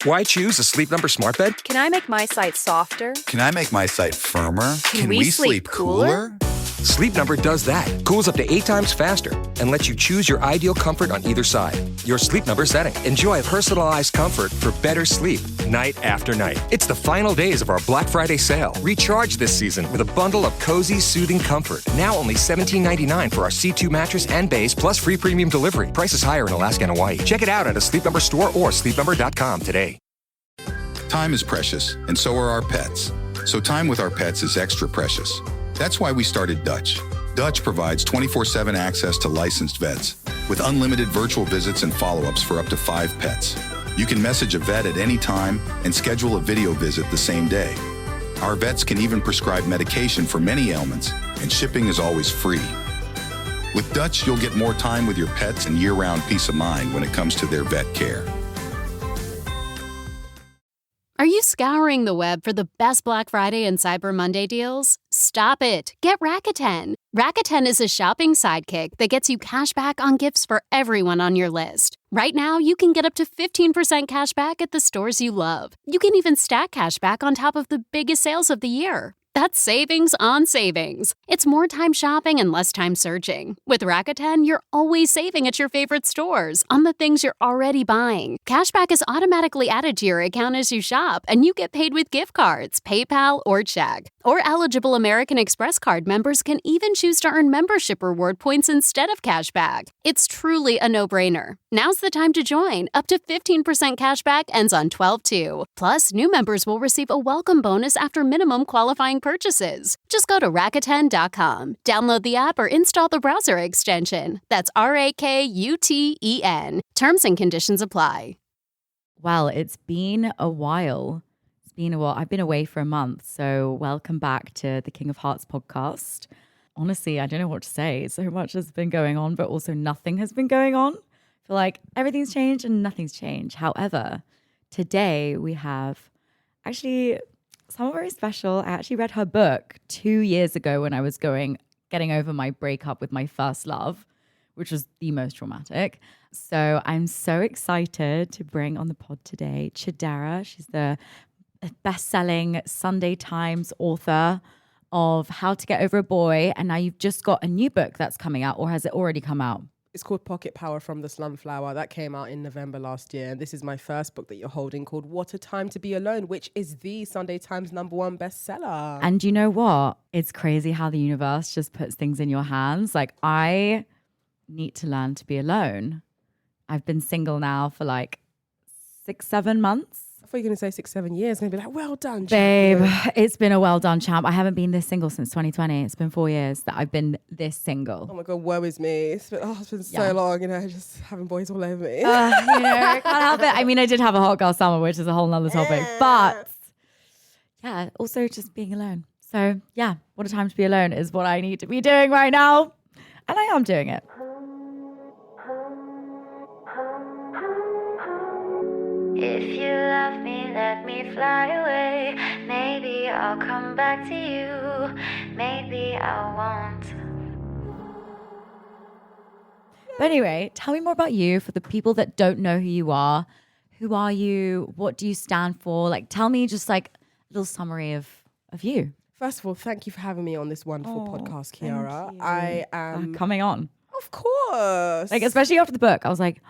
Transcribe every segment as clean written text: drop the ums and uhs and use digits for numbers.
Why choose a Sleep Number smart bed? Can I make my site softer? Can I make my site firmer? Can we sleep cooler? Sleep Number does that. Cools up to 8 times faster and lets you choose your ideal comfort on either side. Your Sleep Number setting. Enjoy personalized comfort for better sleep night after night. It's the final days of our Black Friday sale. Recharge this season with a bundle of cozy, soothing comfort. Now only $17.99 for our C2 mattress and base, plus free premium delivery. Prices higher in Alaska and Hawaii. Check it out at a Sleep Number store or sleepnumber.com today. Time is precious, and so are our pets. So time with our pets is extra precious. That's why we started Dutch. Dutch provides 24/7 access to licensed vets with unlimited virtual visits and follow-ups for up to 5 pets. You can message a vet at any time and schedule a video visit the same day. Our vets can even prescribe medication for many ailments, and shipping is always free. With Dutch, you'll get more time with your pets and year-round peace of mind when it comes to their vet care. Are you scouring the web for the best Black Friday and Cyber Monday deals? Stop it. Get Rakuten. Rakuten is a shopping sidekick that gets you cash back on gifts for everyone on your list. Right now, you can get up to 15% cash back at the stores you love. You can even stack cash back on top of the biggest sales of the year. That's savings on savings. It's more time shopping and less time searching. With Rakuten, you're always saving at your favorite stores on the things you're already buying. Cashback is automatically added to your account as you shop, and you get paid with gift cards, PayPal, or check. Or eligible American Express card members can even choose to earn membership reward points instead of cashback. It's truly a no-brainer. Now's the time to join. Up to 15% cashback ends on 12/2. Plus, new members will receive a welcome bonus after minimum qualifying purchases. Just go to Rakuten.com, download the app, or install the browser extension. That's Rakuten. Terms and conditions apply. Well, it's been a while. I've been away for a month, so welcome back to the King of Hearts podcast. Honestly, I don't know what to say. So much has been going on, but also nothing has been going on. I feel like everything's changed and nothing's changed. However, today we have actually someone very special. I actually read her book 2 years ago when I was getting over my breakup with my first love, which was the most traumatic. So I'm so excited to bring on the pod today Chidera. She's the best-selling Sunday Times author of How to Get Over a Boy. And now you've just got a new book that's coming out, or has it already come out? It's called Pocket Power from the Slumflower. That came out in November last year. And this is my first book that you're holding called What a Time to Be Alone, which is the Sunday Times #1 bestseller. And you know what? It's crazy how the universe just puts things in your hands. Like, I need to learn to be alone. I've been single now for like 6-7 months. I thought you were going to say 6-7 years. I'm going to be like, well done, babe. champion. It's been a well done, champ. I haven't been this single since 2020. It's been 4 years that I've been this single. Oh my God, woe is me. It's been so long, just having boys all over me. I can't help it. I mean, I did have a hot girl summer, which is a whole nother topic. But yeah, also just being alone. So yeah, what a time to be alone is what I need to be doing right now. And I am doing it. If you love me, let me fly away. Maybe I'll come back to you. Maybe I won't. But anyway, tell me more about you for the people that don't know who you are. Who are you? What do you stand for? Like, tell me just like a little summary of you. First of all, thank you for having me on this wonderful podcast, Chiara. I am coming on. Of course. Like, especially after the book, I was like,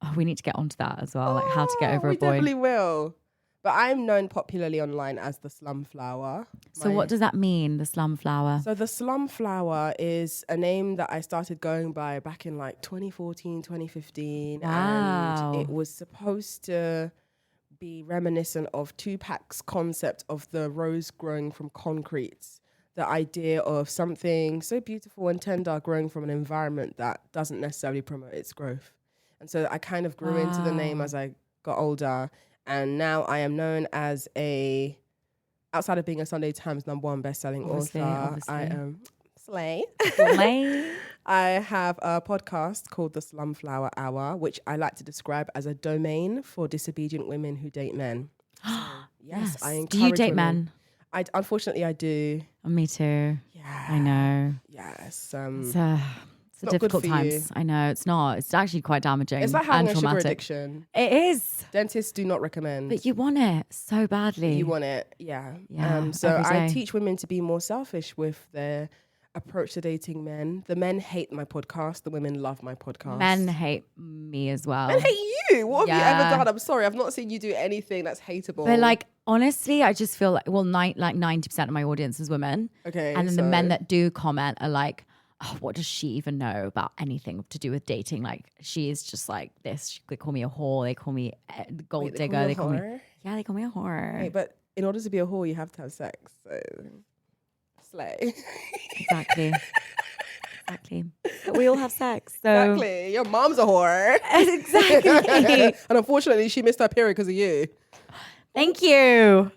oh, we need to get onto that as well. Like How to Get Over a Boy. We definitely will. But I'm known popularly online as the Slumflower. So what does that mean, the Slumflower? So the Slumflower is a name that I started going by back in like 2014, 2015. Wow. And it was supposed to be reminiscent of Tupac's concept of the rose growing from concrete. The idea of something so beautiful and tender growing from an environment that doesn't necessarily promote its growth. And so I kind of grew into the name as I got older. And now I am known as outside of being a Sunday Times #1 bestselling author, I am Slay. I have a podcast called The Slumflower Hour, which I like to describe as a domain for disobedient women who date men. Yes, I encourage Do you date women. men? Unfortunately, I do. Me too. Yeah. I know. Yes. It's a not good difficult for times. you. I know it's not. It's actually quite damaging. It's like having and a sugar traumatic. addiction. It is. Dentists do not recommend. But you want it so badly. You want it, yeah. Yeah, So every I day. teach women to be more selfish with their approach to dating men. The men hate my podcast. The women love my podcast. Men hate me as well. Men hate you. What have you Yeah. ever done? I'm sorry. I've not seen you do anything that's hateable. But like honestly, I just feel like 90% of my audience is women. Okay, And then the so- men that do comment are like, oh, what does she even know about anything to do with dating? Like she is just like this. They call me a whore. They call me gold Wait, digger. they call you a whore? Yeah, they call me a whore. Wait, but in order to be a whore, you have to have sex. So slay. Exactly. Exactly. But we all have sex. So Exactly. Your mom's a whore. Exactly. And unfortunately, she missed her period because of you. Thank you.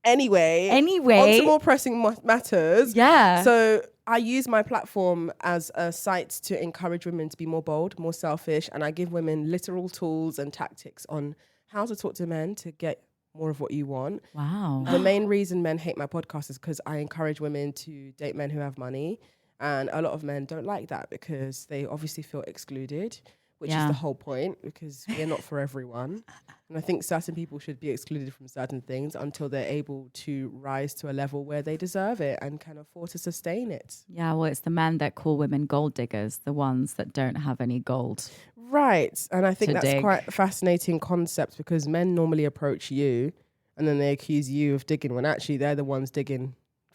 Anyway. Anyway. On to more pressing matters. Yeah. So I use my platform as a site to encourage women to be more bold, more selfish, and I give women literal tools and tactics on how to talk to men to get more of what you want. Wow. The main reason men hate my podcast is because I encourage women to date men who have money. And a lot of men don't like that because they obviously feel excluded, which is the whole point, because we're not for everyone. And I think certain people should be excluded from certain things until they're able to rise to a level where they deserve it and can afford to sustain it. Yeah, well, it's the men that call women gold diggers, the ones that don't have any gold. Right. And I think To that's dig. quite a fascinating concept because men normally approach you and then they accuse you of digging when actually they're the ones digging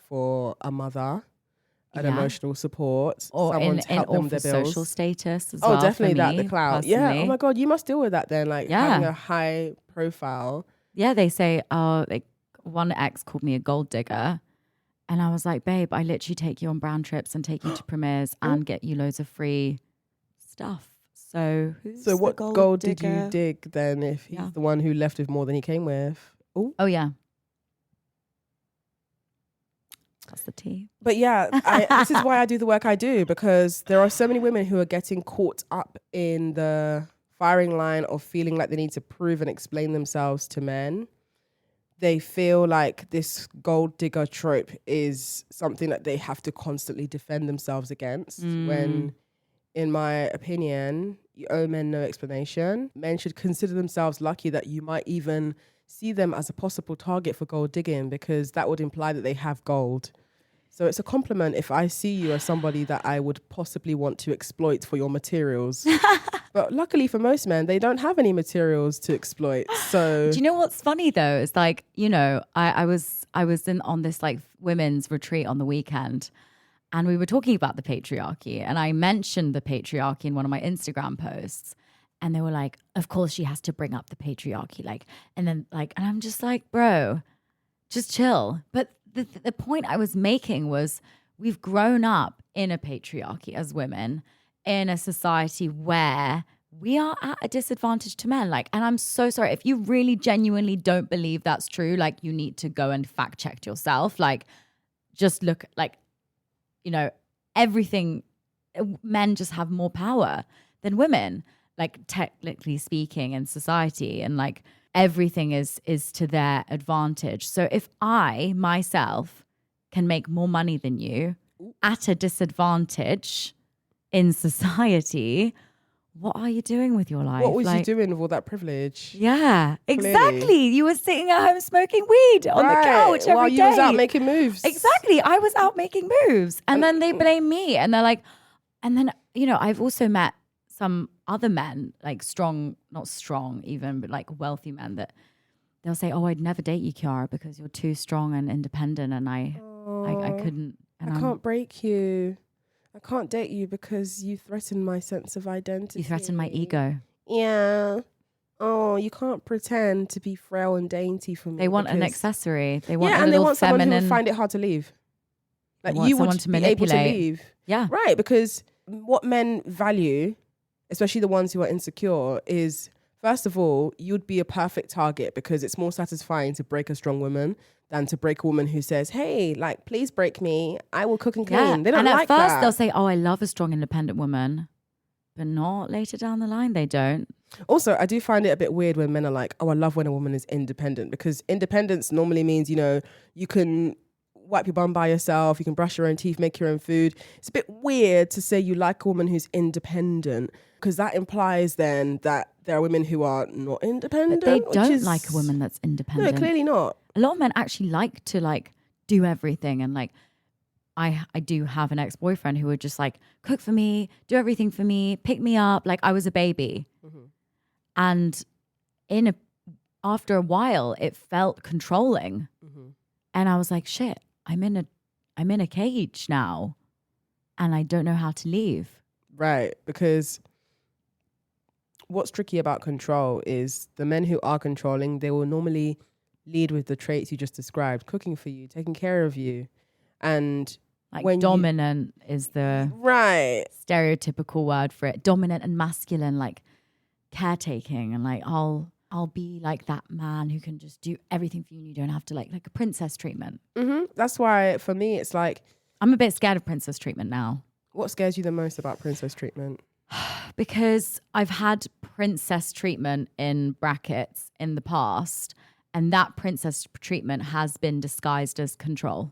for a mother, an emotional support, Or someone in to help them with awful their bills. social status as well. Definitely for that, me, the clout. Yeah. personally. Oh my God, you must deal with that then, like Yeah. having a high profile. Yeah, they say, like one ex called me a gold digger. And I was like, babe, I literally take you on brand trips and take you to premieres and get you loads of free stuff. So who's So the what gold did you digger? dig then if he's the one who left with more than he came with? Oh, yeah. That's the tea. But yeah, this is why I do the work I do, because there are so many women who are getting caught up in the firing line of feeling like they need to prove and explain themselves to men. They feel like this gold digger trope is something that they have to constantly defend themselves against when, in my opinion, you owe men no explanation. Men should consider themselves lucky that you might even see them as a possible target for gold digging, because that would imply that they have gold. So it's a compliment if I see you as somebody that I would possibly want to exploit for your materials. But luckily for most men, they don't have any materials to exploit. So Do you know what's funny though? It's like, you know, I was on this like women's retreat on the weekend, and we were talking about the patriarchy, and I mentioned the patriarchy in one of my Instagram posts, and they were like, of course she has to bring up the patriarchy, and I'm just like, bro, just chill. But the point I was making was we've grown up in a patriarchy as women in a society where we are at a disadvantage to men. And I'm so sorry. If you really genuinely don't believe that's true, you need to go and fact check yourself. Just look everything, men just have more power than women, technically speaking in society, and everything is to their advantage. So if I myself can make more money than you at a disadvantage in society, what are you doing with your life? what was you doing with all that privilege? Yeah, Clearly. exactly. You were sitting at home smoking weed on the couch every day. while you was out making moves. Exactly. I was out making moves. And then they blame me. And they're like, and then, I've also met some other men, not strong even, but wealthy men that they'll say, oh, I'd never date you, Chiara, because you're too strong and independent. And I couldn't. And I can't break you. I can't date you because you threaten my sense of identity. You threaten my ego. Yeah. Oh, you can't pretend to be frail and dainty for me. They want an because- accessory. They want a and they little want someone who feminine. will find it hard to leave. They want You someone would to be able to manipulate. leave. Yeah. Right, because what men value, especially the ones who are insecure, is first of all, you'd be a perfect target because it's more satisfying to break a strong woman than to break a woman who says, hey, please break me. I will cook and clean. Yeah. They don't and like at first that. they'll say, oh, I love a strong independent woman. But not later down the line, they don't. Also, I do find it a bit weird when men are like, oh, I love when a woman is independent, because independence normally means, you can wipe your bum by yourself. You can brush your own teeth, make your own food. It's a bit weird to say you like a woman who's independent, because that implies then that there are women who are not independent. But they don't like a woman that's independent. No, clearly not. A lot of men actually like to like do everything, and like I do have an ex-boyfriend who would just like cook for me, do everything for me, pick me up like I was a baby. And after a while, it felt controlling. And I was like, shit, I'm in a cage now, and I don't know how to leave. Right, because what's tricky about control is the men who are controlling, they will normally lead with the traits you just described: cooking for you, taking care of you, and like when dominant is the stereotypical word for it. Dominant and masculine, like caretaking, and like I'll be like that man who can just do everything for you and you don't have to like a princess treatment. That's why for me it's like I'm a bit scared of princess treatment now. What scares you the most about princess treatment? Because I've had princess treatment in brackets in the past, and that princess treatment has been disguised as control.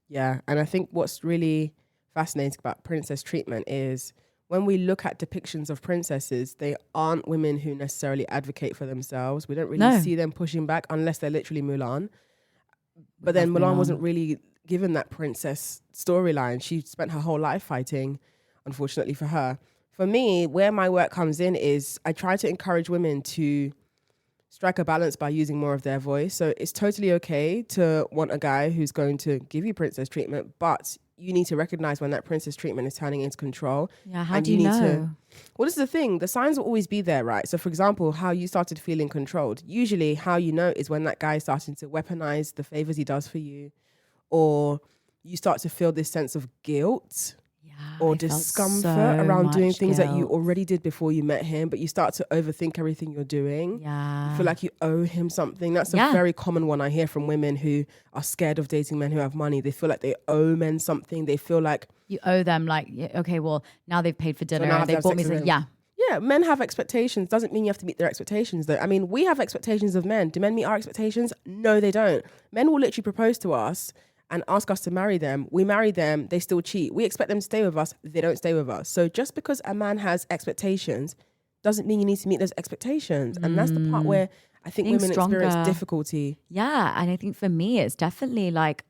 Yeah, and I think what's really fascinating about princess treatment is when we look at depictions of princesses, they aren't women who necessarily advocate for themselves. We don't really see them pushing back unless they're literally Mulan. But then Mulan wasn't really given that princess storyline. She spent her whole life fighting, unfortunately for her. For me, where my work comes in is I try to encourage women to strike a balance by using more of their voice. So it's totally okay to want a guy who's going to give you princess treatment, but you need to recognize when that princess treatment is turning into control. Yeah, how do you know? Well, this is the thing. The signs will always be there, right? So, for example, how you started feeling controlled. Usually how you know is when that guy is starting to weaponize the favors he does for you, or you start to feel this sense of guilt or discomfort around doing things that you already did before you met him, but you start to overthink everything you're doing. Yeah. You feel like you owe him something. That's a very common one I hear from women who are scared of dating men who have money. They feel like they owe men something. They feel like you owe them, like, okay, well, now they've paid for dinner. So they bought me something. Yeah, men have expectations. Doesn't mean you have to meet their expectations, though. I mean, we have expectations of men. Do men meet our expectations? No, they don't. Men will literally propose to us and ask us to marry them. We marry them, they still cheat. We expect them to stay with us, they don't stay with us. So just because a man has expectations doesn't mean you need to meet those expectations. And that's the part where I think women experience difficulty. Yeah, and I think for me, it's definitely like,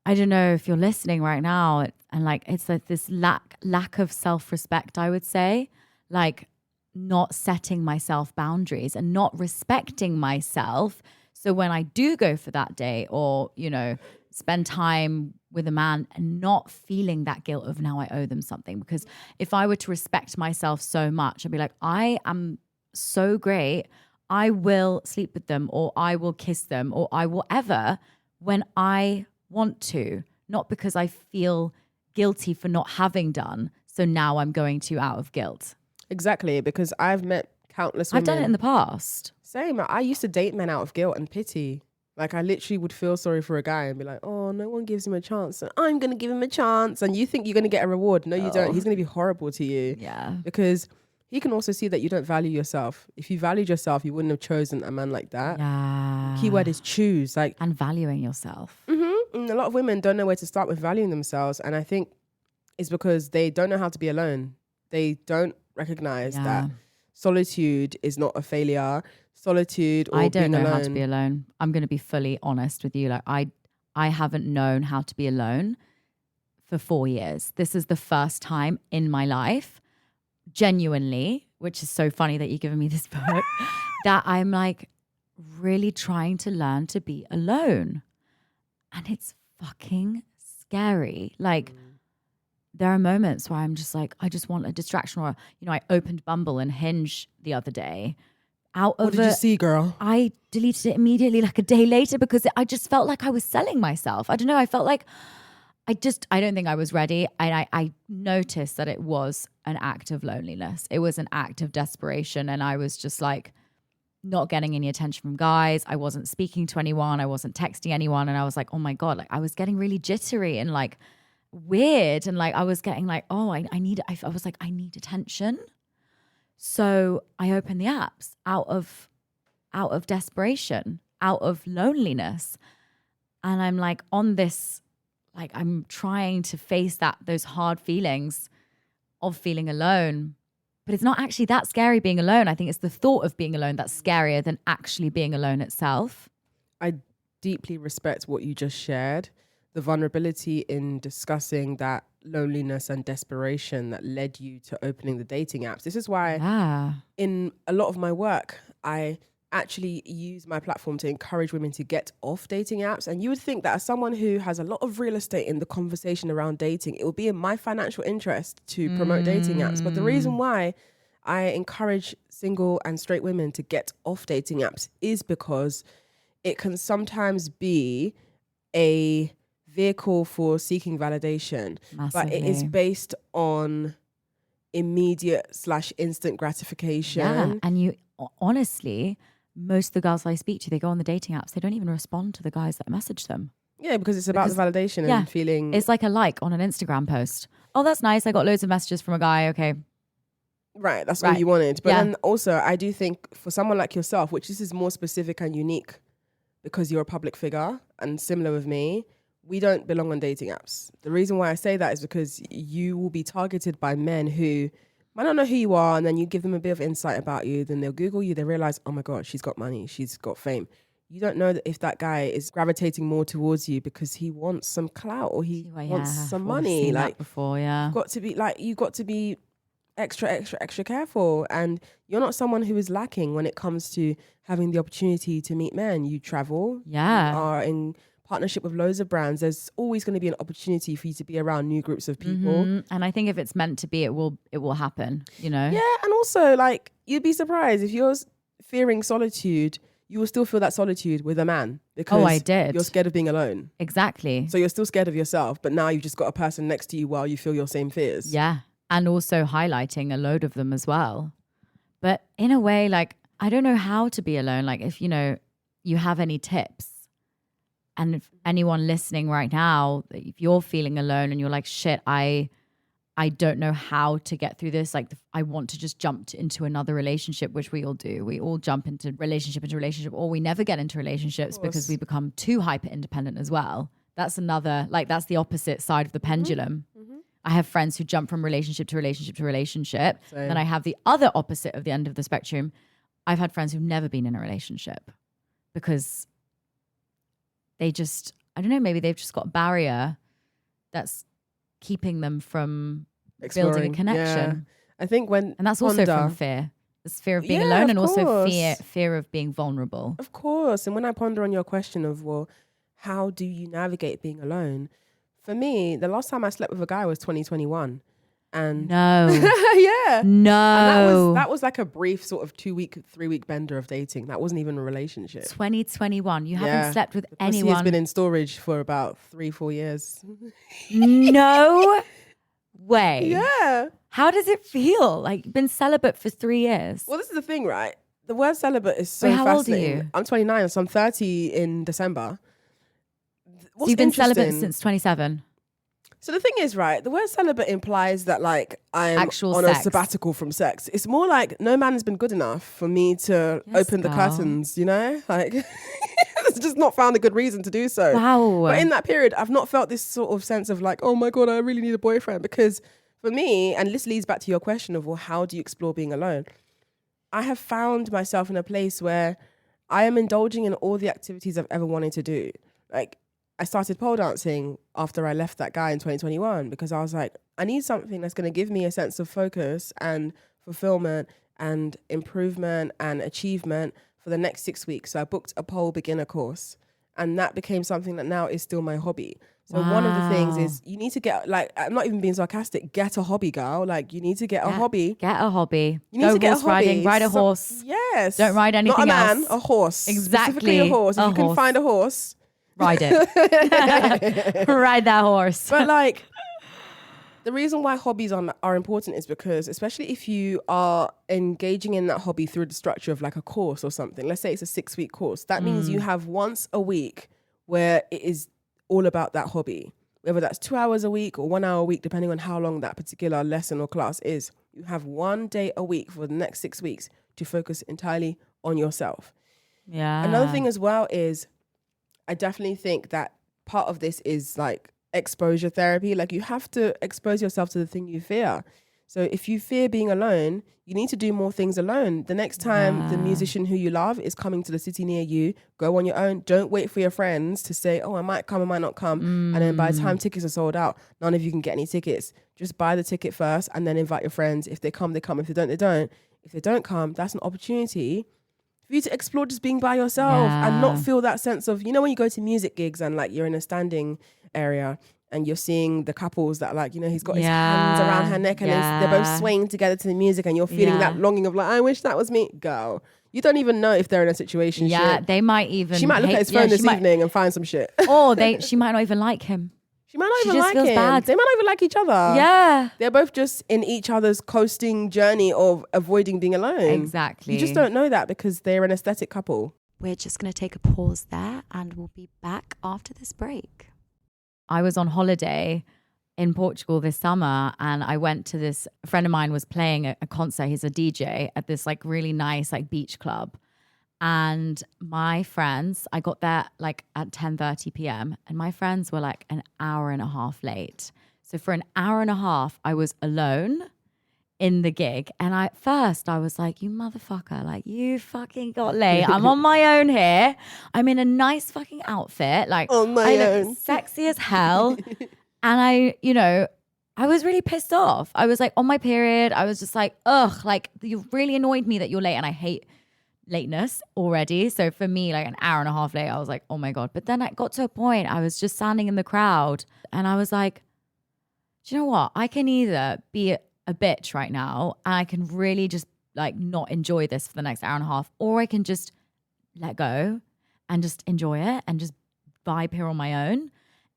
I don't know if you're listening right now, and like it's like this lack of self-respect, I would say, like not setting myself boundaries and not respecting myself. So when I do go for that date or, you know, spend time with a man and not feeling that guilt of now I owe them something. Because if I were to respect myself so much, I'd be like, I am so great. I will sleep with them, or I will kiss them, or I will ever when I want to, not because I feel guilty for not having done. So now I'm going to out of guilt. Exactly, because I've met countless women. I've done it in the past. Same. I used to date men out of guilt and pity. Like I literally would feel sorry for a guy and be like, oh, no one gives him a chance. And I'm going to give him a chance. And you think you're going to get a reward. No, you don't. He's going to be horrible to you. Yeah. Because he can also see that you don't value yourself. If you valued yourself, you wouldn't have chosen a man like that. Yeah. Keyword is choose. Like, and valuing yourself. And a lot of women don't know where to start with valuing themselves. And I think it's because they don't know how to be alone. They don't recognize that solitude is not a failure. Solitude or I don't being know alone. how to be alone. I'm going to be fully honest with you. Like I haven't known how to be alone for 4 years. This is the first time in my life, genuinely, which is so funny that you're giving me this book, that I'm like really trying to learn to be alone. And it's fucking scary. Like there are moments where I'm just like, I just want a distraction. Or, you know, I opened Bumble and Hinge the other day. What did you see, girl? I deleted it immediately, like a day later, because I just felt like I was selling myself. I don't know. I felt like I don't think I was ready. And I noticed that it was an act of loneliness. It was an act of desperation. And I was just like not getting any attention from guys. I wasn't speaking to anyone. I wasn't texting anyone. And I was like, oh my God, like I was getting really jittery and like weird. And like I was getting like, oh, I was like, I need attention. So I opened the apps out of desperation, out of loneliness. And I'm like on this, like I'm trying to face those hard feelings of feeling alone. But it's not actually that scary being alone. I think it's the thought of being alone that's scarier than actually being alone itself. I deeply respect what you just shared. The vulnerability in discussing that loneliness and desperation that led you to opening the dating apps. This is why in a lot of my work, I actually use my platform to encourage women to get off dating apps. And you would think that as someone who has a lot of real estate in the conversation around dating, it would be in my financial interest to promote dating apps. But the reason why I encourage single and straight women to get off dating apps is because it can sometimes be a vehicle for seeking validation. Massively. But it is based on immediate/instant gratification. Yeah, and you honestly, most of the girls I speak to, they go on the dating apps, they don't even respond to the guys that message them. Yeah, because it's about the validation and feeling... It's like a like on an Instagram post. Oh, that's nice. I got loads of messages from a guy. Okay. Right, that's all you wanted. But then also, I do think for someone like yourself, which this is more specific and unique because you're a public figure and similar with me, we don't belong on dating apps. The reason why I say that is because you will be targeted by men who might not know who you are, and then you give them a bit of insight about you, then they'll Google you, they realize, oh my God, she's got money, she's got fame. You don't know that if that guy is gravitating more towards you because he wants some clout or he wants some money. Like before, you've got to be extra careful. And you're not someone who is lacking when it comes to having the opportunity to meet men. You travel, you are in partnership with loads of brands. There's always going to be an opportunity for you to be around new groups of people. And I think if it's meant to be, it will happen, you know? Yeah, and also like you'd be surprised if you're fearing solitude, you will still feel that solitude with a man because I did. You're scared of being alone. Exactly. So you're still scared of yourself, but now you've just got a person next to you while you feel your same fears. Yeah. And also highlighting a load of them as well. But in a way, like, I don't know how to be alone. Like if, you have any tips, and if anyone listening right now, if you're feeling alone and you're like, shit, I don't know how to get through this. Like I want to just jump into another relationship, which we all do. We all jump into relationship, or we never get into relationships because we become too hyper independent as well. That's that's the opposite side of the pendulum. I have friends who jump from relationship to relationship to relationship. Same. Then I have the other opposite of the end of the spectrum. I've had friends who've never been in a relationship because they just, I don't know, maybe they've just got a barrier that's keeping them from building a connection. Yeah. I think and that's also from fear. It's fear of being alone, and also fear of being vulnerable. Of course. And when I ponder on your question of, well, how do you navigate being alone? For me, the last time I slept with a guy was 2021. And no. Yeah. No. And that was like a brief sort of 3-week bender of dating. That wasn't even a relationship. 2021. You haven't slept with anyone. It's been in storage for about 3-4 years. No way. Yeah. How does it feel? Like you've been celibate for 3 years. Well, this is the thing, right? The word celibate is so how fascinating. old are you? I'm 29, so I'm 30 in December. So you've been celibate since 27. So the thing is, right, the word celibate implies that like I'm actual on sex. A sabbatical from sex. It's more like no man has been good enough for me to open the curtains, Like it's just not found a good reason to do so. Wow. But in that period, I've not felt this sort of sense of like, oh my God, I really need a boyfriend. Because for me, and this leads back to your question of, well, how do you explore being alone? I have found myself in a place where I am indulging in all the activities I've ever wanted to do. Like, I started pole dancing after I left that guy in 2021 because I was like, I need something that's going to give me a sense of focus and fulfillment and improvement and achievement for the next 6 weeks. So I booked a pole beginner course, and that became something that now is still my hobby. So one of the things is you need to get, like, I'm not even being sarcastic, get a hobby, girl. Like, you need to get a hobby. Get a hobby. You need to get a hobby. Riding, ride a horse. Yes. Don't ride anything Not a man, else. a horse. Exactly. Specifically a horse. If you can find a horse. Ride it. Ride that horse. But like, the reason why hobbies are important is because, especially if you are engaging in that hobby through the structure of like a course or something, let's say it's a 6-week course, that means you have once a week where it is all about that hobby. Whether that's 2 hours a week or 1 hour a week, depending on how long that particular lesson or class is, you have 1 day a week for the next 6 weeks to focus entirely on yourself. Yeah. Another thing as well is, I definitely think that part of this is like exposure therapy. Like you have to expose yourself to the thing you fear. So if you fear being alone, you need to do more things alone. The next time the musician who you love is coming to the city near you, go on your own. Don't wait for your friends to say, oh, I might come, I might not come. And then by the time tickets are sold out, none of you can get any tickets. Just buy the ticket first and then invite your friends. If they come, they come. If they don't, they don't. If they don't come, that's an opportunity for you to explore just being by yourself and not feel that sense of, you know, when you go to music gigs and like you're in a standing area and you're seeing the couples that like, you know, he's got his hands around her neck and they're both swaying together to the music and you're feeling that longing of like, I wish that was me. Girl, you don't even know if they're in a situation. Yeah, they might even. She might look at his phone this evening and find some shit. Or she might not even like him. She might not even like him. Bad. They might not even like each other. Yeah. They're both just in each other's coasting journey of avoiding being alone. Exactly. You just don't know that because they're an aesthetic couple. We're just going to take a pause there and we'll be back after this break. I was on holiday in Portugal this summer and I went to this, a friend of mine was playing a concert, he's a DJ at this like really nice like beach club. And my friends, I got there like at 10:30 p.m. and my friends were like an hour and a half late. So for an hour and a half, I was alone in the gig. And at first I was like, you motherfucker, like you fucking got late. I'm on my own here. I'm in a nice fucking outfit. Like on my I own. look sexy as hell. And I was really pissed off. I was like on my period. I was just like, ugh, like you really annoyed me that you're late and I hate lateness already. So for me, like an hour and a half late, I was like, oh my God. But then I got to a point, I was just standing in the crowd and I was like, do you know what? I can either be a bitch right now and I can really just like not enjoy this for the next hour and a half, or I can just let go and just enjoy it and just vibe here on my own.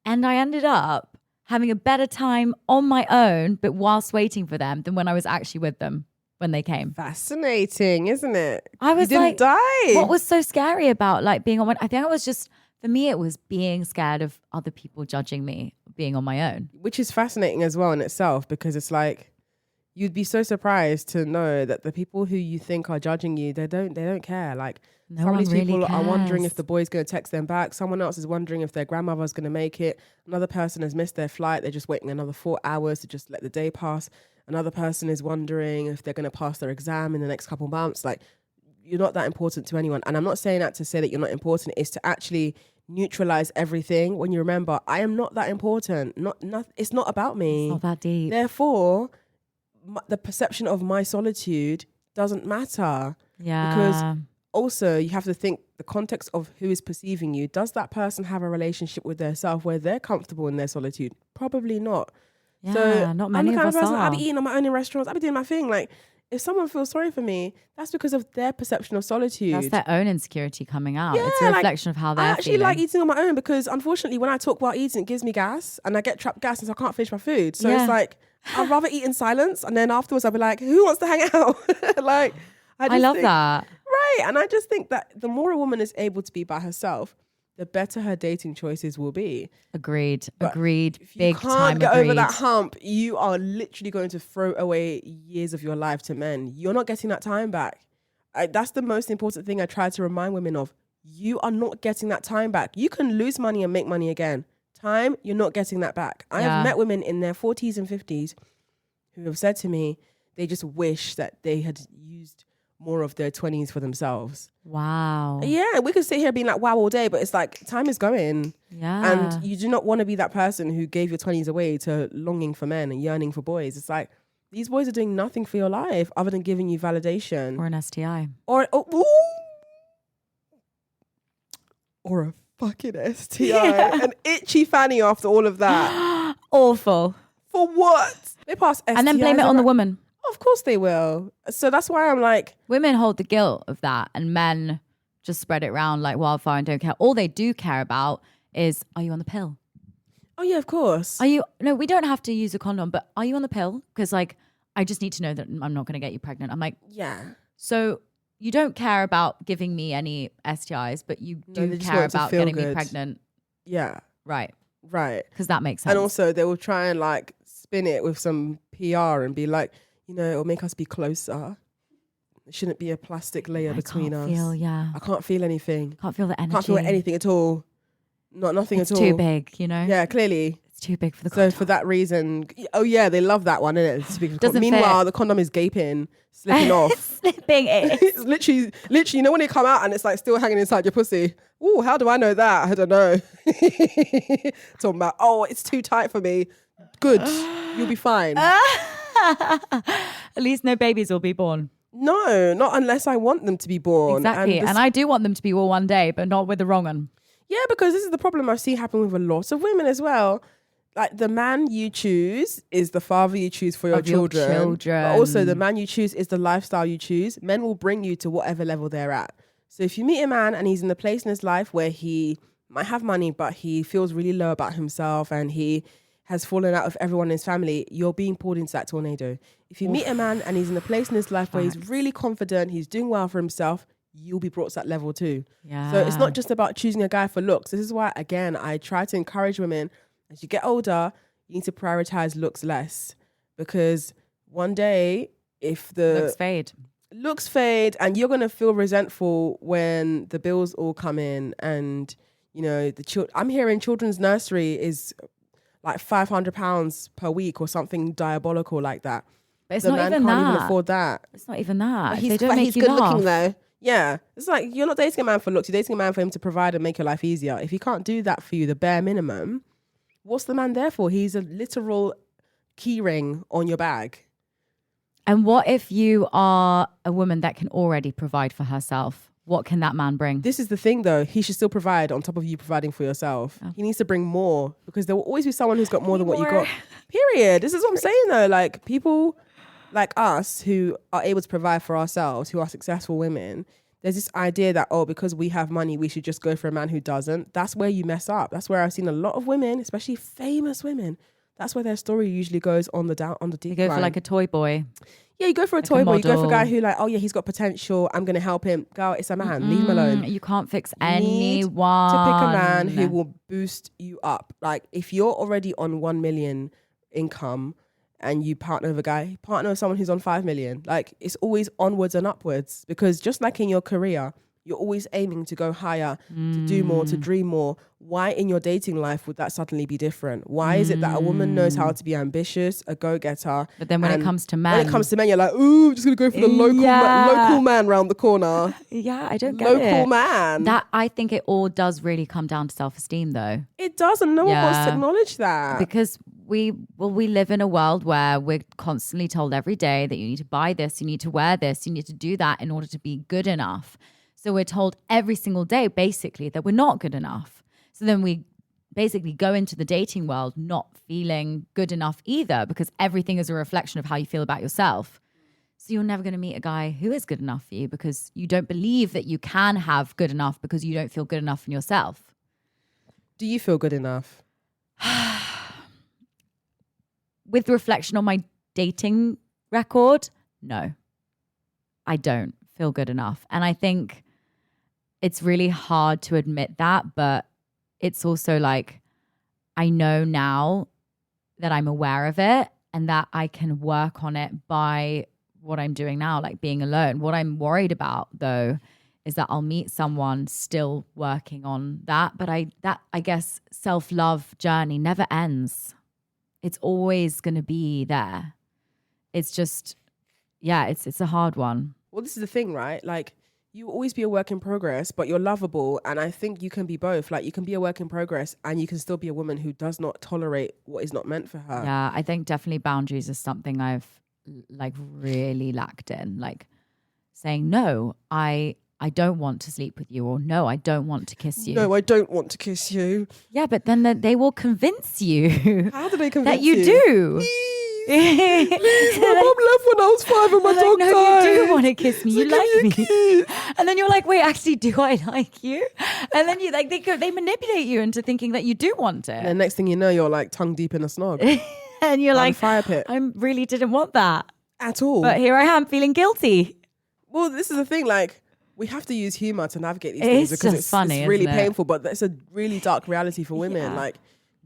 And I ended up having a better time on my own, but whilst waiting for them than when I was actually with them when they came. Fascinating, isn't it? I was you didn't like, die. what was so scary about like being on one? I think I was just, for me, it was being scared of other people judging me being on my own. Which is fascinating as well in itself, because it's like, you'd be so surprised to know that the people who you think are judging you, they don't care. Like some of these people are wondering if the boy's going to text them back. Someone else is wondering if their grandmother's going to make it. Another person has missed their flight. They're just waiting another 4 hours to just let the day pass. Another person is wondering if they're going to pass their exam in the next couple of months. Like, you're not that important to anyone. And I'm not saying that to say that you're not important. It's to actually neutralize everything when you remember, I am not that important. It's not about me. It's not that deep. Therefore, the perception of my solitude doesn't matter. Yeah. Because also you have to think the context of who is perceiving you. Does that person have a relationship with their self where they're comfortable in their solitude? Probably not. Yeah, So not many I'm the kind of of us person, are. I'll be eating on my own in restaurants. I'll be doing my thing. Like, if someone feels sorry for me, that's because of their perception of solitude. That's their own insecurity coming out. Yeah, it's a like, reflection of how they're I actually feeling. like eating on my own because unfortunately when I talk about eating, it gives me gas and I get trapped gas and so I can't finish my food. So it's like, I'd rather eat in silence and then afterwards I'll be like, who wants to hang out? Like, I love that. Right. And I just think that the more a woman is able to be by herself, the better her dating choices will be. Agreed. But Agreed. If Big you time can't get agreed. over that hump, you are literally going to throw away years of your life to men. You're not getting that time back. That's the most important thing I try to remind women of. You are not getting that time back. You can lose money and make money again. Time, you're not getting that back. I have met women in their 40s and 50s who have said to me, they just wish that they had used more of their 20s for themselves. Wow. Yeah, we could sit here being like, wow, all day, but it's like, time is going. Yeah. And you do not want to be that person who gave your 20s away to longing for men and yearning for boys. It's like, these boys are doing nothing for your life other than giving you validation. Or an STI. Or a fucking STI. An itchy fanny after all of that. Awful. For what? They pass STIs And then blame it on the woman. Of course they will. So that's why I'm like... Women hold the guilt of that and men just spread it around like wildfire and don't care. All they do care about is, are you on the pill? Oh yeah, of course. No, we don't have to use a condom, but are you on the pill? Because like, I just need to know that I'm not going to get you pregnant. I'm like, yeah. So you don't care about giving me any STIs, but you do they just care want to about feel getting me good. pregnant. Yeah. Right. Right. Because that makes sense. And also they will try and like spin it with some PR and be like, you know, it'll make us be closer. There shouldn't be a plastic layer between us. I can't feel I can't feel anything. Can't feel the energy. Can't feel anything at all. Nothing It's at all. too big, you know? Yeah, clearly. It's too big for the So condom. for that reason, oh yeah, they love that one, isn't it? Speaking of Doesn't meanwhile, fit. the condom is gaping, slipping off. Slipping it. It's literally, you know when they come out and it's like still hanging inside your pussy? Ooh, how do I know that? I don't know. Talking about, oh, it's too tight for me. Good, you'll be fine. At least no babies will be born. No, not unless I want them to be born. Exactly. And I do want them to be born one day, but not with the wrong one. Yeah, because this is the problem I've seen happen with a lot of women as well. Like the man you choose is the father you choose for your Of your children. children. But also the man you choose is the lifestyle you choose. Men will bring you to whatever level they're at. So if you meet a man and he's in a place in his life where he might have money, but he feels really low about himself and he has fallen out of everyone in his family, you're being pulled into that tornado. If you meet a man and he's in a place in his life where he's really confident, he's doing well for himself, you'll be brought to that level too. Yeah. So it's not just about choosing a guy for looks. This is why, again, I try to encourage women, as you get older, you need to prioritize looks less. Because one day, if the looks fade and you're going to feel resentful when the bills all come in and, you know, I'm hearing children's nursery is like £500 per week or something diabolical like that. But it's the not man even can't that. even afford that. It's not even that. He's, They don't make he's you good laugh. looking though. Yeah. It's like you're not dating a man for looks. You're dating a man for him to provide and make your life easier. If he can't do that for you, the bare minimum, what's the man there for? He's a literal key ring on your bag. And what if you are a woman that can already provide for herself? What can that man bring? This is the thing though. He should still provide on top of you providing for yourself. Oh. He needs to bring more because there will always be someone who's got more than what you got. Period. This is what I'm saying though. Like people like us who are able to provide for ourselves, who are successful women, there's this idea that, oh, because we have money, we should just go for a man who doesn't. That's where you mess up. That's where I've seen a lot of women, especially famous women. That's where their story usually goes on the decline. You go for like a toy boy. Yeah, you go for a toy boy. You go for a guy who like, oh yeah, he's got potential. I'm going to help him. Girl, it's a man. Leave him alone. You can't fix You need anyone. to pick a man who will boost you up. Like if you're already on 1 million income and you partner with a guy, partner with someone who's on 5 million. Like it's always onwards and upwards because just like in your career, you're always aiming to go higher, to do more, to dream more. Why in your dating life would that suddenly be different? Why is it that a woman knows how to be ambitious, a go-getter? But then when it comes to men. When it comes to men, you're like, ooh, I'm just going to go for the local man round the corner. Yeah, I don't get it. Local man. That I think it all does really come down to self-esteem though. It does, and no one wants to acknowledge that. Because we live in a world where we're constantly told every day that you need to buy this, you need to wear this, you need to do that in order to be good enough. So we're told every single day, basically, that we're not good enough. So then we basically go into the dating world not feeling good enough either because everything is a reflection of how you feel about yourself. So you're never going to meet a guy who is good enough for you because you don't believe that you can have good enough because you don't feel good enough in yourself. Do you feel good enough? With reflection on my dating record, no, I don't feel good enough. And I think it's really hard to admit that, but it's also like, I know now that I'm aware of it and that I can work on it by what I'm doing now, like being alone. What I'm worried about though, is that I'll meet someone still working on that. But I guess self-love journey never ends. It's always going to be there. It's just, yeah, it's a hard one. Well, this is the thing, right? Like, you will always be a work in progress, but you're lovable. And I think you can be both. Like, you can be a work in progress and you can still be a woman who does not tolerate what is not meant for her. Yeah, I think definitely boundaries is something I've like really lacked in. Like saying, no, I don't want to sleep with you, or no, I don't want to kiss you. No, I don't want to kiss you. Yeah, but then they will convince you. How do they convince that you do? Please, my mom left when I was 5 and my dog died. No, you do want to kiss me. You So like me. kiss? And then you're like, wait, actually, do I like you? And then you like they manipulate you into thinking that you do want it. And the next thing you know, you're like tongue deep in a snog. And you're like, fire pit. I really didn't want that. At all. But here I am feeling guilty. Well, this is the thing, like, we have to use humor to navigate these things It's because just funny, it's really isn't it? painful, but it's a really dark reality for women. Yeah. Like,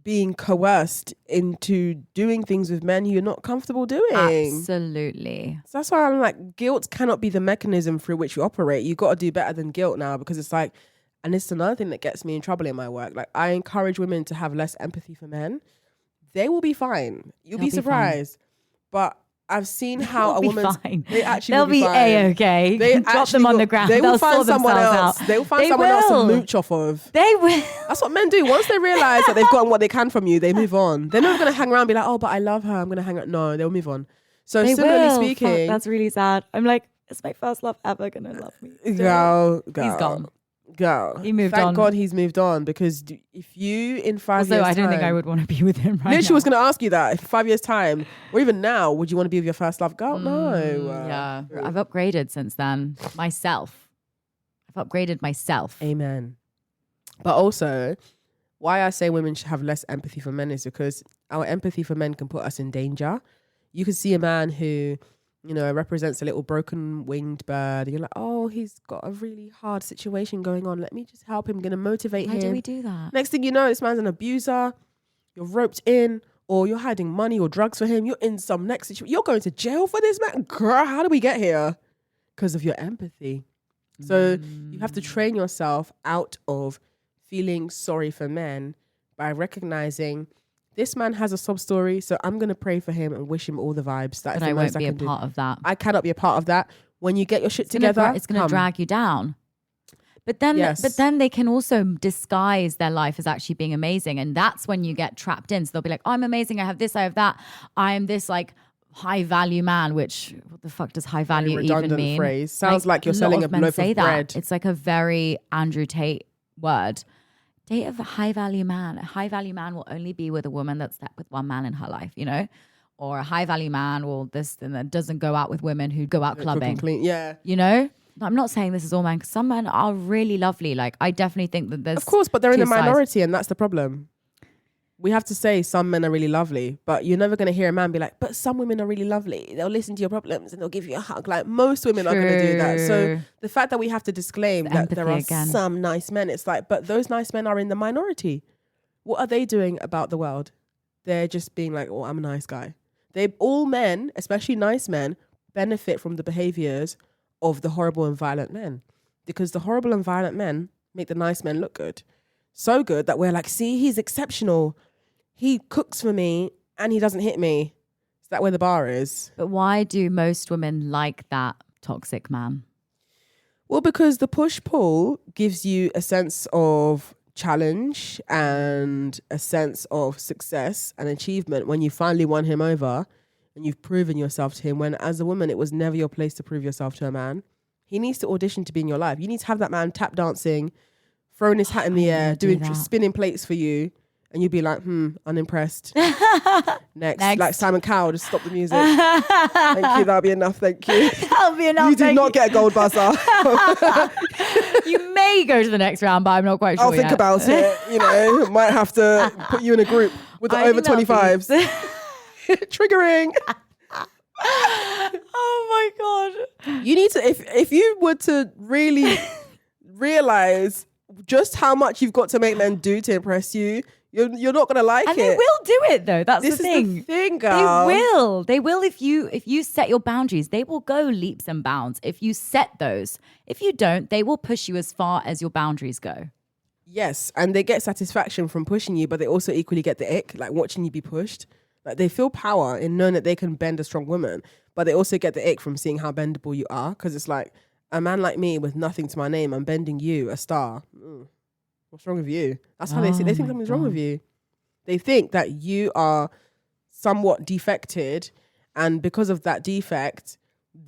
being coerced into doing things with men you're not comfortable doing. Absolutely. So that's why I'm like, guilt cannot be the mechanism through which you operate. You've got to do better than guilt now, because it's like, and this is another thing that gets me in trouble in my work. Like, I encourage women to have less empathy for men. They will be fine. You'll be surprised. But I've seen how a woman's they actually they'll will be fine. A-okay. They drop them on the ground. They will They'll find sort someone themselves else. out. They will find someone else to mooch off of. They will. That's what men do. Once they realize that they've gotten what they can from you, they move on. They're not going to hang around and be like, oh, but I love her, I'm going to hang out. No, they'll move on. So They similarly will. speaking, Fuck, that's really sad. I'm like, is my first love ever gonna love me? go. He's gone. Go. He moved Thank on. God he's moved on, because if you in 5 years Also, I don't think I time- would want to be with him right Literally now. was going to ask you that. If 5 years time, or even now, would you want to be with your first love? Girl, no. Yeah, I've upgraded since then. Myself. I've upgraded myself. Amen. But also, why I say women should have less empathy for men is because our empathy for men can put us in danger. You can see a man who, you know, represents a little broken winged bird. And you're like, oh, he's got a really hard situation going on. Let me just help him. I'm going to motivate Why him. do we do that? Next thing you know, this man's an abuser. You're roped in, or you're hiding money or drugs for him. You're in some next situation. You're going to jail for this man. Girl, how do we get here? Because of your empathy. So you have to train yourself out of feeling sorry for men by recognizing this man has a sob story, so I'm going to pray for him and wish him all the vibes. That is But the I most won't be a can do. part of that. I cannot be a part of that. When you get your shit It's gonna together, it's going to come. drag you down. But then, Yes. they can also disguise their life as actually being amazing, and that's when you get trapped in. So they'll be like, "I'm amazing. I have this. I have that. I'm this like high value man." Which what the fuck does high value even redundant mean? phrase. Sounds like you're lot selling of a men loaf say of that. bread. It's like a very Andrew Tate word. Date of a high value man. A high value man will only be with a woman that's slept with one man in her life, you know? Or a high value man will this and that doesn't go out with women who go out clubbing. Clean. Yeah. You know? I'm not saying this is all men, because some men are really lovely. Like, I definitely think that there's Of course, but they're in two the sides. minority, and that's the problem. We have to say some men are really lovely, but you're never going to hear a man be like, but some women are really lovely. They'll listen to your problems and they'll give you a hug. Like, most women are going to do that. So True. the fact that we have to disclaim It's that there are empathy again. some nice men, it's like, but those nice men are in the minority. What are they doing about the world? They're just being like, oh, I'm a nice guy. All men, especially nice men, benefit from the behaviors of the horrible and violent men, because the horrible and violent men make the nice men look good. So good that we're like, see, he's exceptional. He cooks for me and he doesn't hit me. Is that where the bar is? But why do most women like that toxic man? Well, because the push-pull gives you a sense of challenge and a sense of success and achievement when you finally won him over and you've proven yourself to him, when as a woman, it was never your place to prove yourself to a man. He needs to audition to be in your life. You need to have that man tap dancing, throwing his hat in the air, do doing that. spinning plates for you. And you'd be like, unimpressed. Next. Next. Like Simon Cowell, just stop the music. Thank you, that'll be enough, thank you. That'll be enough. You did not get a gold buzzer. You may go to the next round, but I'm not quite sure I'll think yet. about it. You know, might have to put you in a group with the I over think that'll 25s. Triggering. Oh my God. You need to, if you were to really realize just how much you've got to make men do to impress you, you're not going to like And it. they will do it though. That's This the is thing. the thing, girl. They will. They will if you set your boundaries. They will go leaps and bounds if you set those. If you don't, they will push you as far as your boundaries go. Yes, and they get satisfaction from pushing you, but they also equally get the ick, like watching you be pushed. Like, they feel power in knowing that they can bend a strong woman, but they also get the ick from seeing how bendable you are, because it's like, a man like me with nothing to my name, I'm bending you, a star. What's wrong with you? That's how they see. They think my something's wrong God. with you. They think that you are somewhat defected, and because of that defect,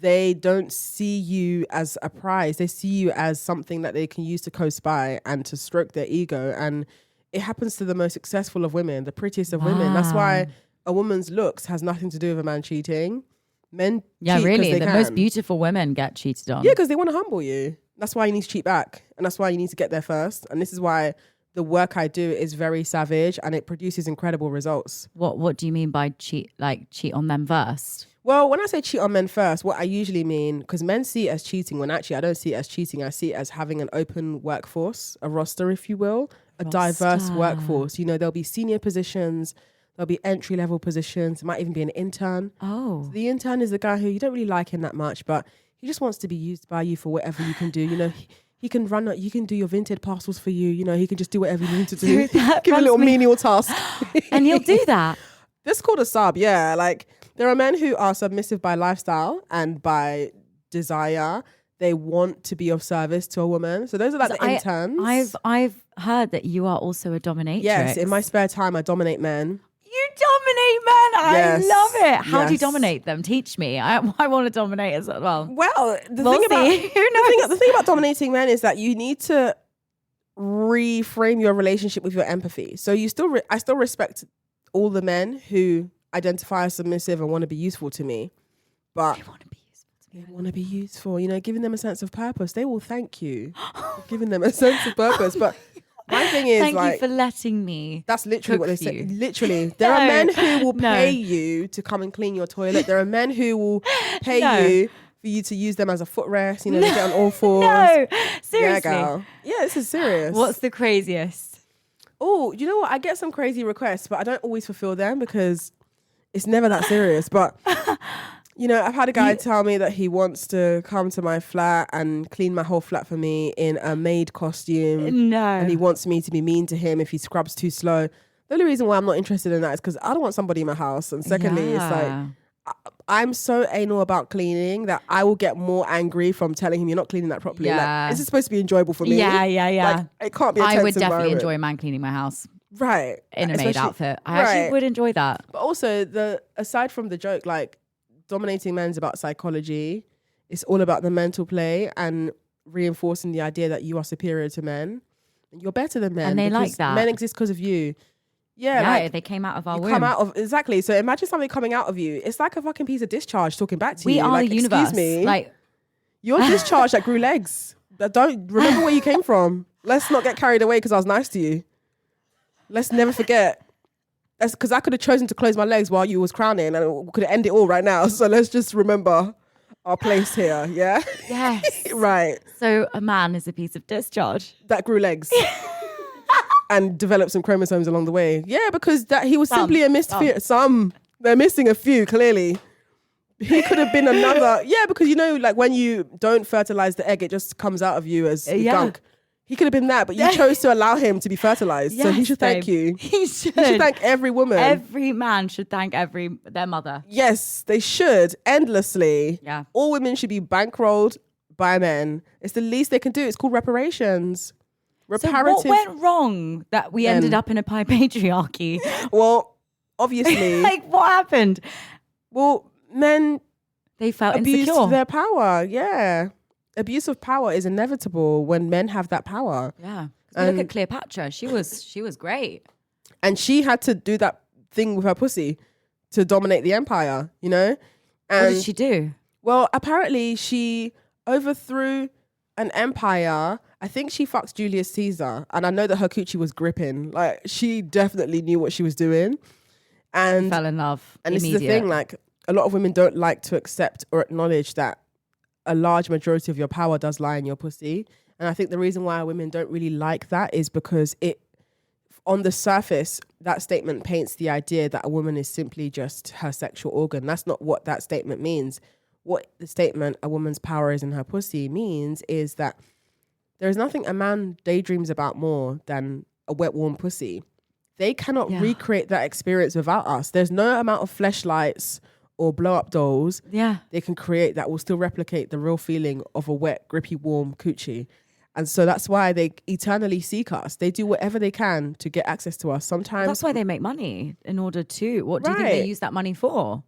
they don't see you as a prize. They see you as something that they can use to coast by and to stroke their ego. And it happens to the most successful of women, the prettiest of women. That's why a woman's looks has nothing to do with a man cheating. Men Yeah, cheat 'cause really. they The can. most beautiful women get cheated on. Yeah, because they want to humble you. That's why you need to cheat back. And that's why you need to get there first. And this is why the work I do is very savage and it produces incredible results. What do you mean by cheat on them first? Well, when I say cheat on men first, what I usually mean, because men see it as cheating, when actually I don't see it as cheating. I see it as having an open workforce, a roster, if you will, a diverse workforce. You know, there'll be senior positions, there'll be entry-level positions, it might even be an intern. Oh. So the intern is the guy who you don't really like him that much, but he just wants to be used by you for whatever you can do. You know, He can you can do your Vinted parcels for you. You know, he can just do whatever you need to do. So that Give a little runs me- menial task. And he'll do that. This is called a sub, yeah. Like, there are men who are submissive by lifestyle and by desire. They want to be of service to a woman. So those are like the interns. I've heard that you are also a dominatrix. Yes, in my spare time, I dominate men. You dominate men. Yes. I love it. How do you Yes. dominate them? Teach me. I want to dominate as well. Well, We'll see. Who knows? The thing about dominating men is that you need to reframe your relationship with your empathy. So I still respect all the men who identify as submissive and want to be useful to me, but They want to be useful to me. they want to be useful. You know, giving them a sense of purpose. They will thank you for giving them a sense of purpose. But my thing is, Thank like, you for letting me. that's literally what they cook say. you. Literally, there are No, men who will no. pay you to come and clean your toilet. There are men who will pay No. you for you to use them as a footrest. You know, they get on all fours. No, Yeah, seriously. girl. Yeah, this is serious. What's the craziest? Oh, you know what? I get some crazy requests, but I don't always fulfill them because it's never that serious. But you know, I've had a guy tell me that he wants to come to my flat and clean my whole flat for me in a maid costume. No. And he wants me to be mean to him if he scrubs too slow. The only reason why I'm not interested in that is because I don't want somebody in my house. And secondly, it's like, I'm so anal about cleaning that I will get more angry from telling him you're not cleaning that properly. Yeah. Like, this is supposed to be enjoyable for me. Yeah. Like, it can't be a I tense would definitely environment. enjoy a man cleaning my house Right. in a maid Especially- outfit. I actually would enjoy that. But also, aside from the joke, like, dominating men's about psychology. It's all about the mental play and reinforcing the idea that you are superior to men. You're better than men. And they like because that. Men exist because of you. Yeah, Yeah, like, they came out of our you womb. come out of exactly. So imagine something coming out of you. It's like a fucking piece of discharge talking back to we you. are Like, the universe. Excuse me. Like, You're discharge that grew legs. That don't remember where you came from. Let's not get carried away because I was nice to you. Let's never forget. That's because I could have chosen to close my legs while you was crowning and could end it all right now. So let's just remember our place here. Yeah. yes. Right. So a man is a piece of discharge. That grew legs. And developed some chromosomes along the way. Yeah, because he was simply a misfit. Some. They're missing a few, clearly. He could have been another. Yeah, because you know, like when you don't fertilize the egg, it just comes out of you as gunk. He could have been that, but you chose to allow him to be fertilized. So he Yes, should thank babe. you. He should. He should thank every woman. Every man should thank their mother. Yes, they should endlessly. Yeah. All women should be bankrolled by men. It's the least they can do. It's called reparations. So what went wrong that we ended up in a patriarchy? Well, obviously, Like, what happened? well, men They felt abused insecure. their power. Yeah. Abuse of power is inevitable when men have that power. Yeah. 'Cause we look at Cleopatra. She was great. And she had to do that thing with her pussy to dominate the empire, you know? And What did she do? well, apparently she overthrew an empire. I think she fucked Julius Caesar. And I know that her coochie was gripping. Like, she definitely knew what she was doing. And Fell in love. this is the Immediate. thing, like, a lot of women don't like to accept or acknowledge that a large majority of your power does lie in your pussy. And I think the reason why women don't really like that is because on the surface, that statement paints the idea that a woman is simply just her sexual organ. That's not what that statement means. What the statement, a woman's power is in her pussy, means is that there is nothing a man daydreams about more than a wet, warm pussy. They cannot recreate that experience without us. There's no amount of fleshlights or blow-up dolls they can create that will still replicate the real feeling of a wet, grippy, warm coochie. And so that's why they eternally seek us. They do whatever they can to get access to us. Sometimes That's why they make money in order to. What do you think they Right. use that money for?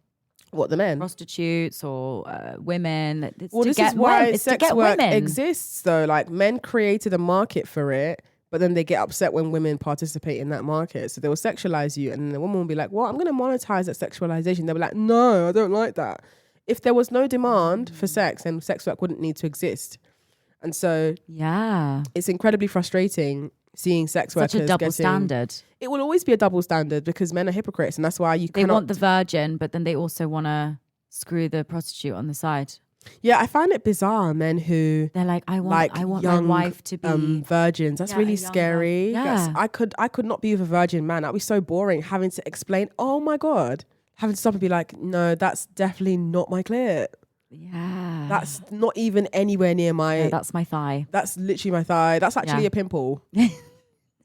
what the men. Prostitutes or women? It's Well, to this get is why it's to sex get work women. exists, though. Like, men created a market for it, but then they get upset when women participate in that market. So they will sexualize you, and the woman will be like, well, I'm going to monetize that sexualization. They'll be like, no, I don't like that. If there was no demand for sex, then sex work wouldn't need to exist. And so Yeah. it's incredibly frustrating seeing sex Such workers a double getting- standard. It will always be a double standard because men are hypocrites, and that's why you They cannot... want the virgin, but then they also want to screw the prostitute on the side. Yeah, I find it bizarre, men who... They're like, I want young, my wife to be virgins. That's Yeah, really a young scary. one. That's- Yeah. I could not be with a virgin man. That'd be so boring having to explain. Oh my God, having to stop and be like, no, that's definitely not my clit. Yeah. That's not even anywhere near my. No, that's my thigh. That's literally my thigh. That's actually a pimple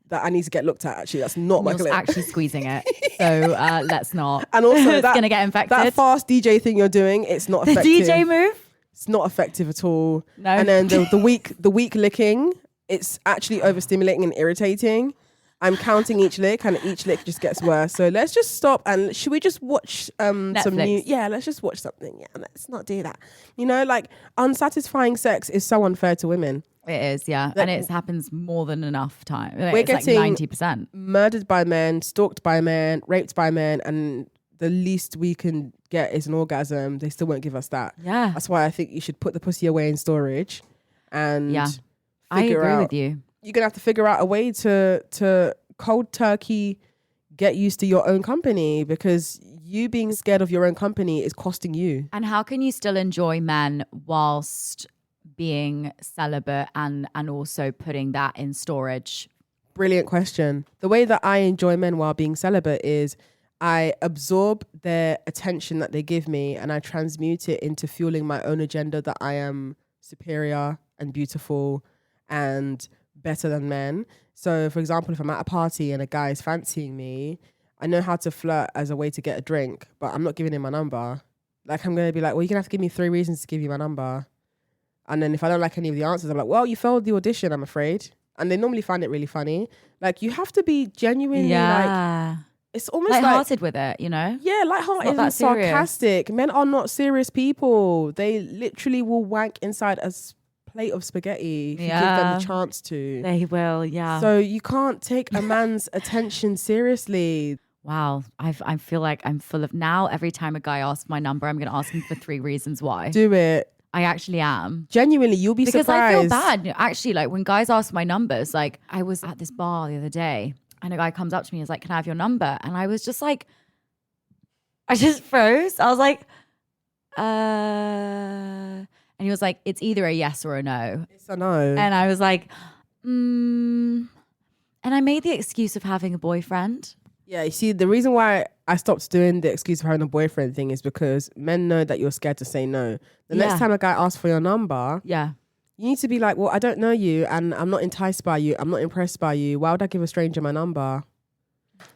that I need to get looked at. Actually, that's not my You're clip. actually squeezing it. So let's not. And also, it's going to get infected. That fast DJ thing you're doing, it's not the effective. DJ move? It's not effective at all. No. And then the weak licking, it's actually overstimulating and irritating. I'm counting each lick, and each lick just gets worse. So let's just stop, and should we just watch some new? Yeah, let's just watch something. Yeah, let's not do that. You know, like unsatisfying sex is so unfair to women. It is, yeah, and it happens more than enough time. We're getting like 90% murdered by men, stalked by men, raped by men, and the least we can get is an orgasm. They still won't give us that. Yeah, that's why I think you should put the pussy away in storage. And I agree with you. You're gonna have to figure out a way to cold turkey get used to your own company, because you being scared of your own company is costing you. And how can you still enjoy men whilst being celibate and also putting that in storage? Brilliant question. The way that I enjoy men while being celibate is I absorb their attention that they give me, and I transmute it into fueling my own agenda that I am superior and beautiful and better than men. So for example, if I'm at a party and a guy is fancying me, I know how to flirt as a way to get a drink, but I'm not giving him my number. Like, I'm going to be like, well, you're going to have to give me 3 reasons to give you my number. And then if I don't like any of the answers, I'm like, well, you failed the audition, I'm afraid. And they normally find it really funny. Like, you have to be genuinely like, it's almost lighthearted with it, you know? Yeah, lighthearted and sarcastic. Men are not serious people. They literally will wank inside a plate of spaghetti if you give them the chance to. They will, yeah. So you can't take a man's attention seriously. Wow, I feel like I'm full of now. Every time a guy asks my number, I'm going to ask him for 3 reasons why. Do it. I actually am. Genuinely, you'll be because surprised. Because I feel bad. Actually, like when guys ask my numbers, like I was at this bar the other day and a guy comes up to me and is like, can I have your number? And I was just like, I just froze. I was like, and he was like, it's either a yes or a no. It's a no. And I was like, and I made the excuse of having a boyfriend. Yeah, you see, the reason why I stopped doing the excuse of having a boyfriend thing is because men know that you're scared to say no. The next time a guy asks for your number, you need to be like, well, I don't know you and I'm not enticed by you. I'm not impressed by you. Why would I give a stranger my number?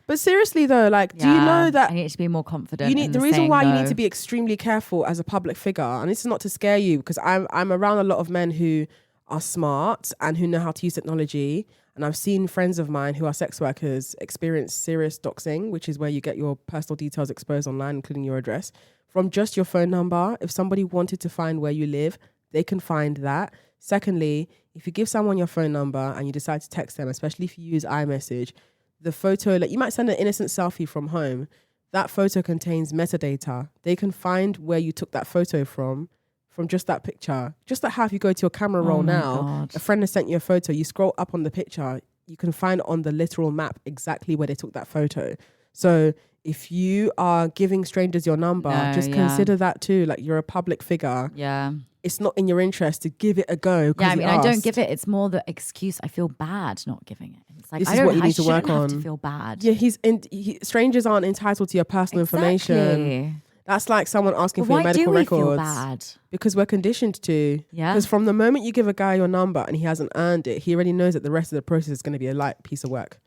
But seriously though, like, do you know that I need to be more confident? You need the reason why you need to be extremely careful as a public figure, and this is not to scare you, because I'm around a lot of men who are smart and who know how to use technology. And I've seen friends of mine who are sex workers experience serious doxing, which is where you get your personal details exposed online, including your address, from just your phone number. If somebody wanted to find where you live, they can find that. Secondly, if you give someone your phone number and you decide to text them, especially if you use iMessage, the photo, like you might send an innocent selfie from home, that photo contains metadata. They can find where you took that photo from just that picture. Just like how if you go to your camera roll now, a friend has sent you a photo, you scroll up on the picture, you can find on the literal map exactly where they took that photo. So if you are giving strangers your number, just consider that too. Like, you're a public figure. Yeah. It's not in your interest to give it a go. Yeah, I mean, I don't give it. It's more the excuse. I feel bad not giving it. It's like, this is what you need to work on. Have to feel bad. Yeah, strangers aren't entitled to your personal information. That's like someone asking for your medical records. Why do we feel bad? Because we're conditioned to. Yeah. Because from the moment you give a guy your number and he hasn't earned it, he already knows that the rest of the process is going to be a light piece of work.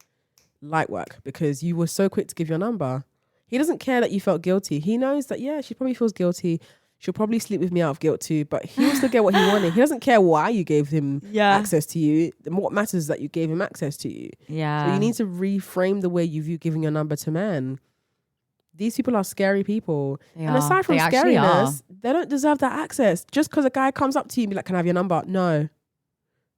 Light work. Because you were so quick to give your number. He doesn't care that you felt guilty. He knows that, yeah, she probably feels guilty. She'll probably sleep with me out of guilt too. But he wants to get what he wanted. He doesn't care why you gave him access to you. What matters is that you gave him access to you. Yeah. So you need to reframe the way you view giving your number to men. These people are scary people. And aside from scariness, they don't deserve that access. Just because a guy comes up to you and be like, can I have your number? No.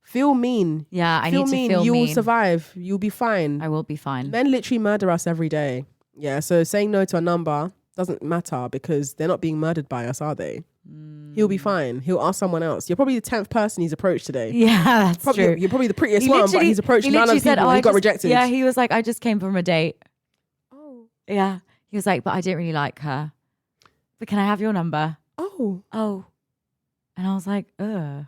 Feel mean. Yeah, I need to feel mean. You will survive. You'll be fine. I will be fine. Men literally murder us every day. Yeah, so saying no to a number doesn't matter because they're not being murdered by us, are they? He'll be fine. He'll ask someone else. You're probably the 10th person he's approached today. Yeah, that's true. You're probably the prettiest one, but he's approached 9 other people and he got rejected. Yeah, he was like, I just came from a date. Oh. Yeah. He was like, but I didn't really like her. But can I have your number? Oh. And I was like, ugh.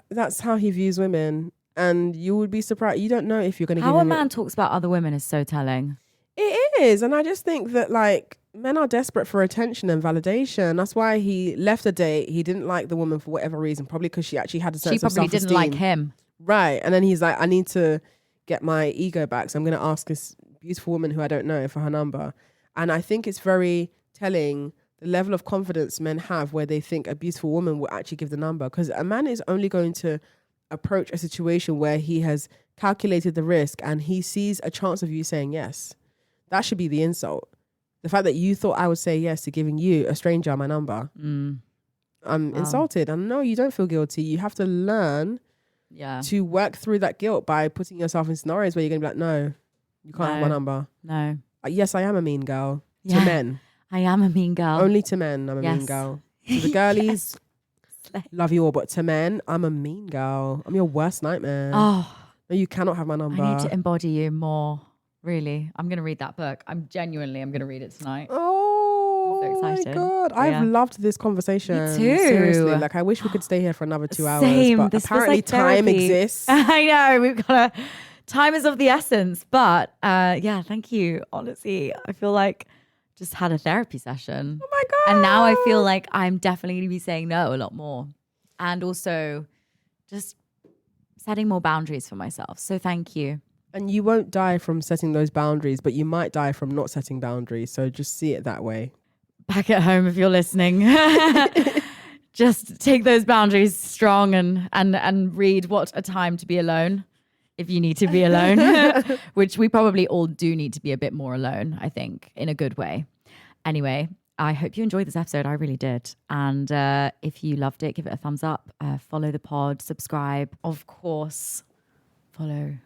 That's how he views women. And you would be surprised. You don't know if you're going to give him... How a man talks about other women is so telling. It is. And I just think that, like, men are desperate for attention and validation. That's why he left a date. He didn't like the woman for whatever reason, probably because she actually had a sense She of probably self-esteem. didn't like him. Right. And then he's like, I need to get my ego back. So I'm going to ask this beautiful woman who I don't know for her number. And I think it's very telling the level of confidence men have where they think a beautiful woman will actually give the number. Because a man is only going to approach a situation where he has calculated the risk and he sees a chance of you saying yes. That should be the insult. The fact that you thought I would say yes to giving you, a stranger, my number. I'm insulted. And no, you don't feel guilty. You have to learn to work through that guilt by putting yourself in scenarios where you're going to be like, no, you can't have my number. No. Yes, I am a mean girl. Yeah. To men. I am a mean girl. Only to men, I'm a mean girl. To the girlies, love you all. But to men, I'm a mean girl. I'm your worst nightmare. Oh. No, you cannot have my number. I need to embody you more. Really. I'm going to read that book. I'm going to read it tonight. Oh, I'm so my excited. God. I've loved this conversation. Me too. Seriously. Like, I wish we could stay here for another 2 hours. Same. But This feels apparently like time therapy. exists. I know. We've got time is of the essence. But thank you. Honestly, I feel like just had a therapy session. Oh my God. And now I feel like I'm definitely going to be saying no a lot more. And also just setting more boundaries for myself. So thank you. And you won't die from setting those boundaries, but you might die from not setting boundaries. So just see it that way. Back at home, if you're listening, just take those boundaries strong and read What a Time to Be Alone if you need to be alone, which we probably all do need to be a bit more alone, I think, in a good way. Anyway, I hope you enjoyed this episode. I really did. And if you loved it, give it a thumbs up, follow the pod, subscribe. Of course, follow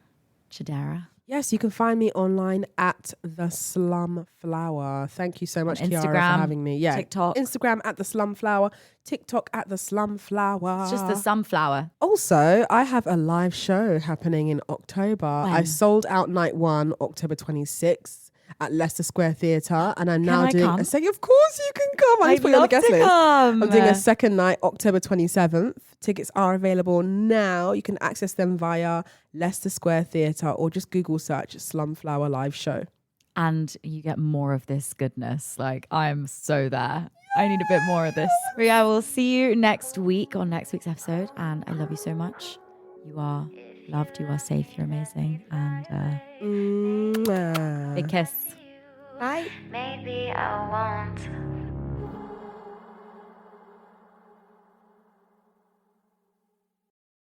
Chidera. Yes, you can find me online at The Slumflower. Thank you so much, On Chiara, for Instagram, having me. Yeah, TikTok. Instagram at The Slumflower, TikTok at The Slumflower. It's just the sunflower. Also, I have a live show happening in October. I sold out night 1, October 26th. At Leicester Square Theatre, and I'm now doing a second. Of course, you can come. I just put you on the guest list. I'm doing a second night, October 27th. Tickets are available now. You can access them via Leicester Square Theatre or just Google search Slumflower Live Show. And you get more of this goodness. Like, I'm so there. I need a bit more of this. But yeah, we'll see you next week on next week's episode. And I love you so much. You are loved. You are safe. You're amazing. And big kiss. Bye. Maybe I won't